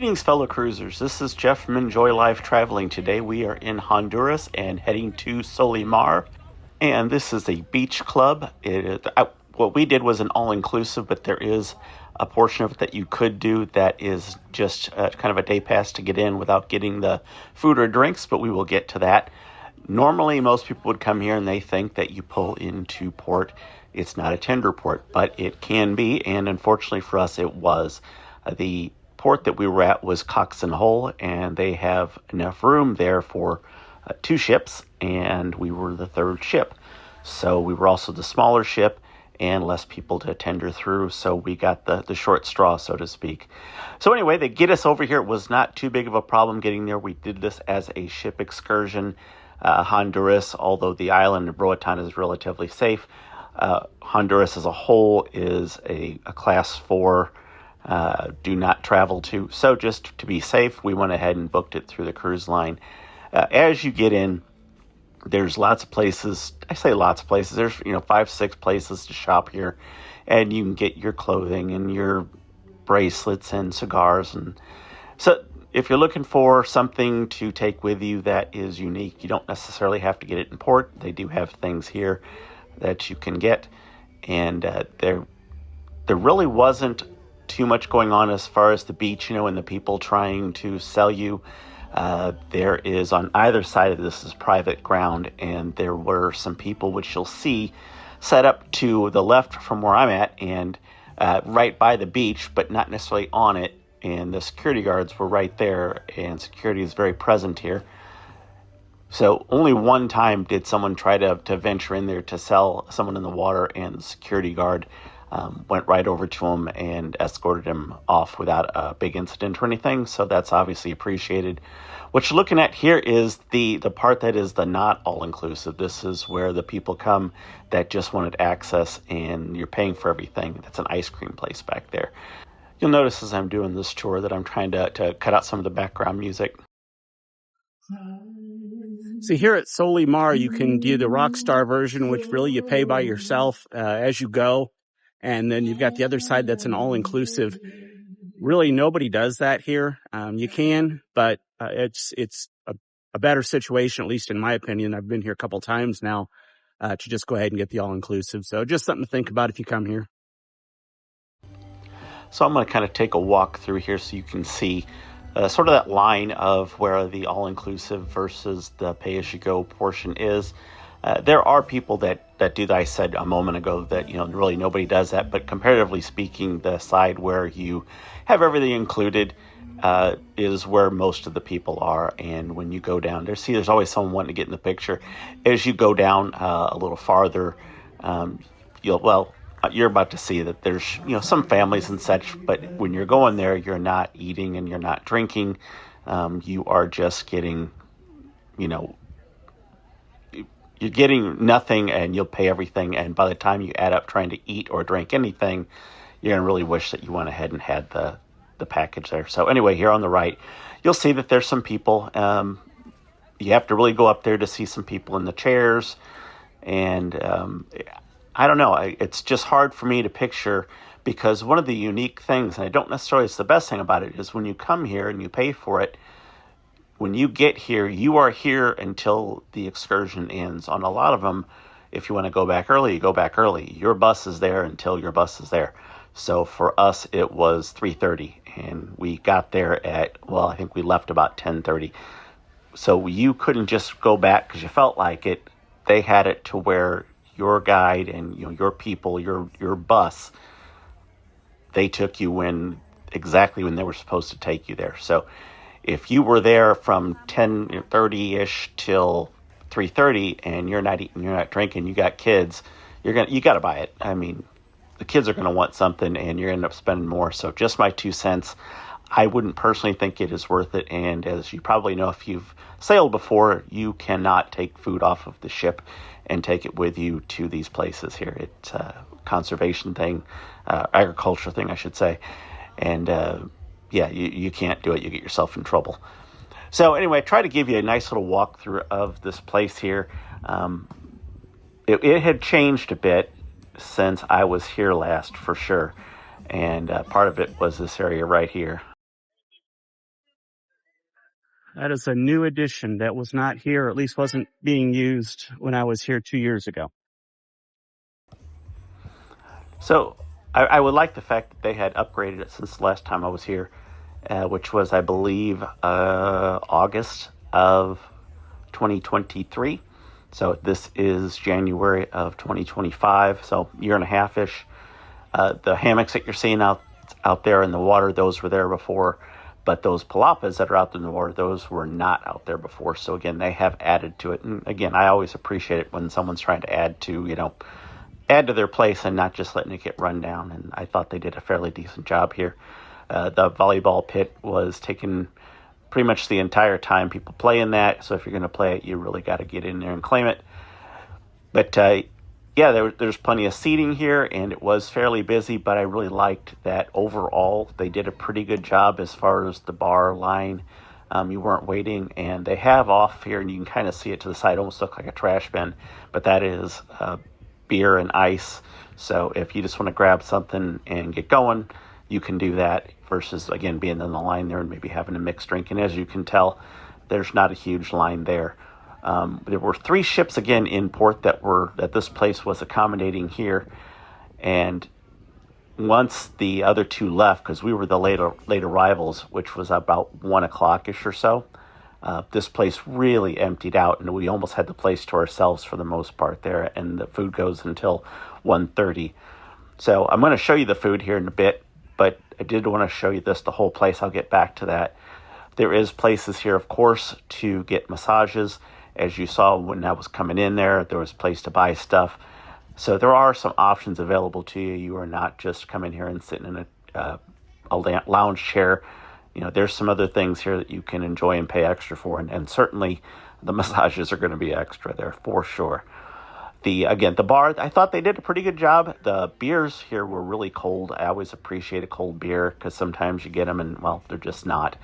Greetings, fellow cruisers. This is Jeff from Enjoy Life Traveling. Today we are in Honduras and heading to Solimar, and this is a beach club. What we did was an all-inclusive, but there is a portion of it that you could do that is just kind of a day pass to get in without getting the food or drinks, but we will get to that. Normally, most people would come here and they think that you pull into port. It's not a tender port, but it can be, and unfortunately for us, it was. The port that we were at was Coxon Hole, and they have enough room there for two ships, and we were the third ship. So we were also the smaller ship and less people to tender through, so we got the short straw, so to speak. So anyway, they get us over here. It was not too big of a problem getting there. We did this as a ship excursion. Honduras, although the island of Roatan is relatively safe, Honduras as a whole is a class 4 do not travel to. So just to be safe, we went ahead and booked it through the cruise line. As you get in, there's lots of places. I say lots of places. There's 5-6 places to shop here, and you can get your clothing and your bracelets and cigars. And so if you're looking for something to take with you that is unique, you don't necessarily have to get it in port. They do have things here that you can get, and there really wasn't too much going on as far as the beach, and the people trying to sell you. There is, on either side of this is private ground, and there were some people, which you'll see, set up to the left from where I'm at, and right by the beach, but not necessarily on it, and the security guards were right there, and security is very present here. So only one time did someone try to venture in there to sell someone in the water, and the security guard went right over to him and escorted him off without a big incident or anything. So that's obviously appreciated. What you're looking at here is the part that is the not all-inclusive. This is where the people come that just wanted access, and you're paying for everything. That's an ice cream place back there. You'll notice as I'm doing this tour that I'm trying to cut out some of the background music. So here at Solimar, you can do the Rockstar version, which really you pay by yourself as you go. And then you've got the other side that's an all-inclusive. Really, nobody does that here. You can, but it's a better situation, at least in my opinion. I've been here a couple times now to just go ahead and get the all-inclusive. So just something to think about if you come here. So I'm going to kind of take a walk through here so you can see sort of that line of where the all-inclusive versus the pay-as-you-go portion is. There are people that do that. I said a moment ago that, really nobody does that. But comparatively speaking, the side where you have everything included is where most of the people are. And when you go down there, there's always someone wanting to get in the picture. As you go down a little farther, you're about to see that there's, some families and such. But when you're going there, you're not eating and you're not drinking. You are just getting, you're getting nothing, and you'll pay everything. And by the time you add up trying to eat or drink anything, you're going to really wish that you went ahead and had the package there. So anyway, here on the right, you'll see that there's some people. You have to really go up there to see some people in the chairs. And I don't know. It's just hard for me to picture, because one of the unique things, and I don't necessarily, it's the best thing about it, is when you come here and you pay for it, when you get here, you are here until the excursion ends. On a lot of them, if you want to go back early, you go back early. Your bus is there until your bus is there. So for us, it was 3:30, and we got there at, I think we left about 10:30. So you couldn't just go back because you felt like it. They had it to where your guide and your people, your bus, they took you exactly when they were supposed to take you there. So if you were there from 10:30-ish till 3:30 and you're not eating, you're not drinking, you got kids, you got to buy it. I mean, the kids are going to want something, and you're going to end up spending more. So just my 2 cents. I wouldn't personally think it is worth it. And as you probably know, if you've sailed before, you cannot take food off of the ship and take it with you to these places here. It's a conservation thing, agriculture thing, I should say. And you can't do it. You get yourself in trouble. So anyway, I try to give you a nice little walkthrough of this place here. It had changed a bit since I was here last, for sure. And part of it was this area right here. That is a new addition that was not here, or at least wasn't being used when I was here 2 years ago. So I would like the fact that they had upgraded it since the last time I was here, which was, I believe, August of 2023. So this is January of 2025, so year and a half-ish. The hammocks that you're seeing out there in the water, those were there before. But those palapas that are out in the water, those were not out there before. So again, they have added to it. And again, I always appreciate it when someone's trying to add to their place and not just letting it get run down. And I thought they did a fairly decent job here. The volleyball pit was taken pretty much the entire time people play in that. So if you're going to play it, you really got to get in there and claim it. But there's plenty of seating here, and it was fairly busy, but I really liked that overall they did a pretty good job as far as the bar line. You weren't waiting, and they have off here, and you can kind of see it to the side, almost look like a trash bin, but that is beer and ice. So if you just want to grab something and get going, you can do that versus, again, being in the line there and maybe having a mixed drink. And as you can tell, there's not a huge line there. There were 3 ships again in port that this place was accommodating here, and once the other 2 left, because we were the late arrivals, which was about 1 o'clock-ish or so, this place really emptied out, and we almost had the place to ourselves for the most part there, and the food goes until 1:30. So I'm going to show you the food here in a bit, but I did want to show you the whole place. I'll get back to that. There is places here, of course, to get massages. As you saw when I was coming in there was a place to buy stuff. So there are some options available to you. You are not just coming here and sitting in a lounge chair. There's some other things here that you can enjoy and pay extra for. And certainly the massages are going to be extra there for sure. The bar, I thought they did a pretty good job. The beers here were really cold. I always appreciate a cold beer because sometimes you get them and, well, they're just not.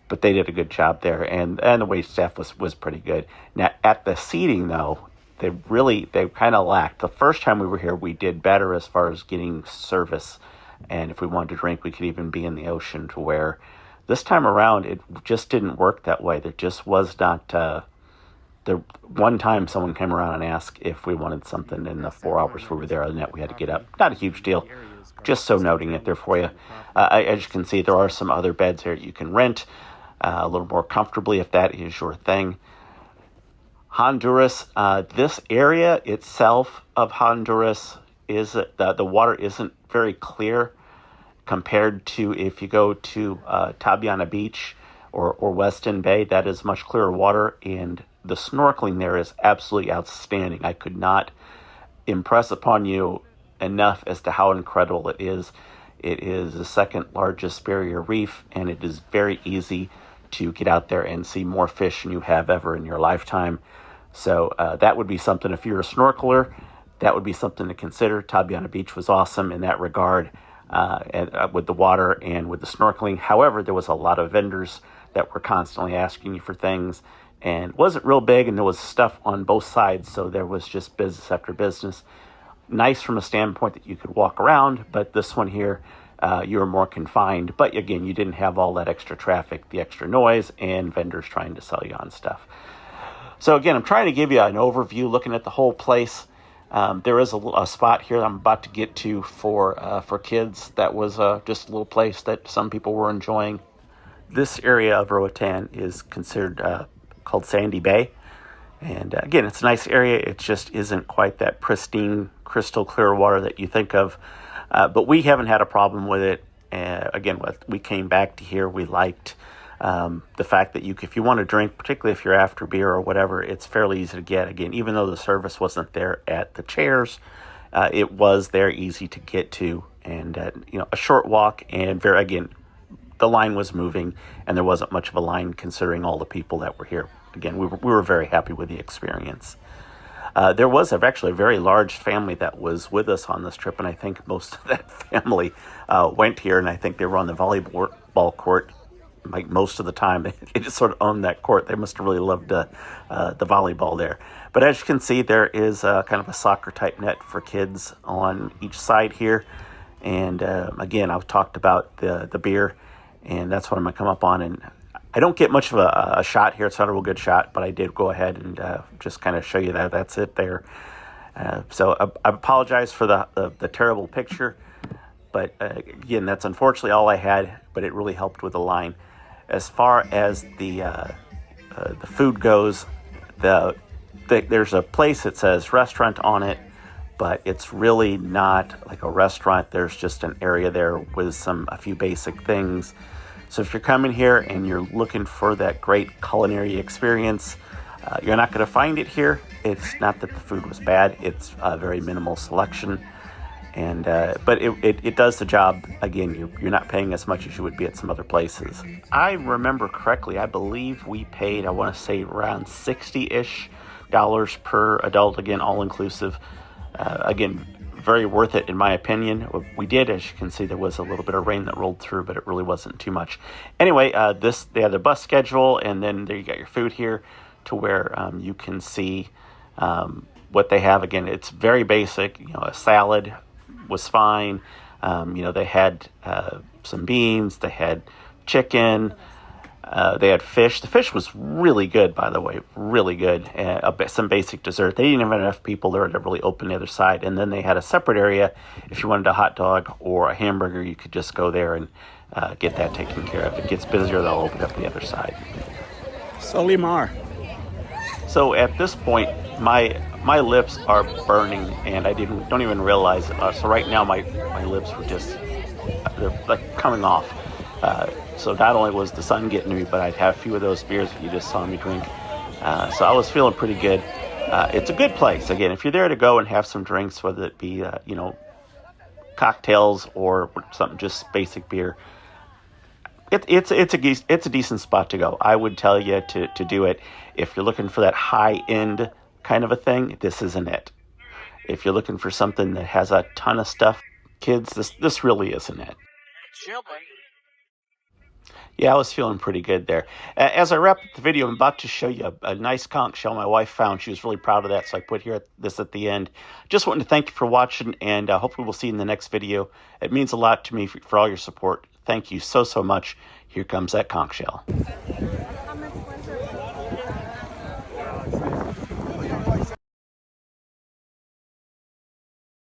But they did a good job there, and the wait staff was pretty good. Now, at the seating, though, they kind of lacked. The first time we were here, we did better as far as getting service, and if we wanted to drink, we could even be in the ocean, to where this time around, it just didn't work that way. There just was not... The one time someone came around and asked if we wanted something in the 4 hours we were there, other than that, we had to get up. Not a huge deal. Just so noting it there for you. As you can see, there are some other beds here you can rent a little more comfortably if that is your thing. Honduras, this area itself of Honduras, the water isn't very clear compared to if you go to Tabiana Beach or Weston Bay. That is much clearer water, and the snorkeling there is absolutely outstanding. I could not impress upon you enough as to how incredible it is. It is the second largest barrier reef, and it is very easy to get out there and see more fish than you have ever in your lifetime. So that would be something, if you're a snorkeler, that would be something to consider. Tabiana Beach was awesome in that regard, with the water and with the snorkeling. However, there was a lot of vendors that were constantly asking you for things, and it wasn't real big, and there was stuff on both sides, so there was just business after business. Nice from a standpoint that you could walk around, but this one here, you were more confined. But again, you didn't have all that extra traffic, the extra noise, and vendors trying to sell you on stuff. So again, I'm trying to give you an overview, looking at the whole place. There is a spot here that I'm about to get to for kids. That was just a little place that some people were enjoying. This area of Roatan is considered called Sandy Bay. And again, it's a nice area. It just isn't quite that pristine, crystal clear water that you think of. But we haven't had a problem with it. Again, we came back to here. We liked the fact that if you want to drink, particularly if you're after beer or whatever, it's fairly easy to get. Again, even though the service wasn't there at the chairs, it was there, easy to get to. And, a short walk, and the line was moving, and there wasn't much of a line considering all the people that were here. Again, we were very happy with the experience. There was actually a very large family that was with us on this trip, and I think most of that family went here, and I think they were on the volleyball court like most of the time. They just sort of owned that court. They must have really loved the volleyball there. But as you can see, there is kind of a soccer-type net for kids on each side here. And again, I've talked about the beer, and that's what I'm going to come up on. And I don't get much of a shot here. It's not a real good shot, but I did go ahead and just kind of show you that. That's it there. So I apologize for the terrible picture, but again, that's unfortunately all I had, but it really helped with the line. As far as the food goes, there's a place that says restaurant on it, but it's really not like a restaurant. There's just an area there with a few basic things. So if you're coming here and you're looking for that great culinary experience, you're not going to find it here. It's not that the food was bad. It's a very minimal selection. And but it does the job. Again, you're not paying as much as you would be at some other places. I remember correctly, I believe we paid, I want to say around $60-ish per adult, again, all inclusive. Again, very worth it in my opinion. We did, as you can see, there was a little bit of rain that rolled through, but it really wasn't too much. Anyway, they had the bus schedule, and then there you got your food here to where you can see what they have. Again, it's very basic. A salad was fine. They had some beans, they had chicken, they had fish. The fish was really good, by the way, really good. Some basic dessert. They didn't have enough people there to really open the other side. And then they had a separate area. If you wanted a hot dog or a hamburger, you could just go there and get that taken care of. If it gets busier, they'll open up the other side. Solimar. So at this point, my lips are burning, and I don't even realize it. So right now, my lips were they're like coming off. So not only was the sun getting to me, but I'd have a few of those beers that you just saw me drink. So I was feeling pretty good. It's a good place. Again, if you're there to go and have some drinks, whether it be, cocktails or something, just basic beer, it's a decent spot to go. I would tell you to do it. If you're looking for that high-end kind of a thing, this isn't it. If you're looking for something that has a ton of stuff, kids, this really isn't it. Yeah, I was feeling pretty good there. As I wrap up the video, I'm about to show you a nice conch shell my wife found. She was really proud of that, so I put this at the end. Just wanted to thank you for watching, and hopefully we'll see you in the next video. It means a lot to me for all your support. Thank you so much. Here comes that conch shell.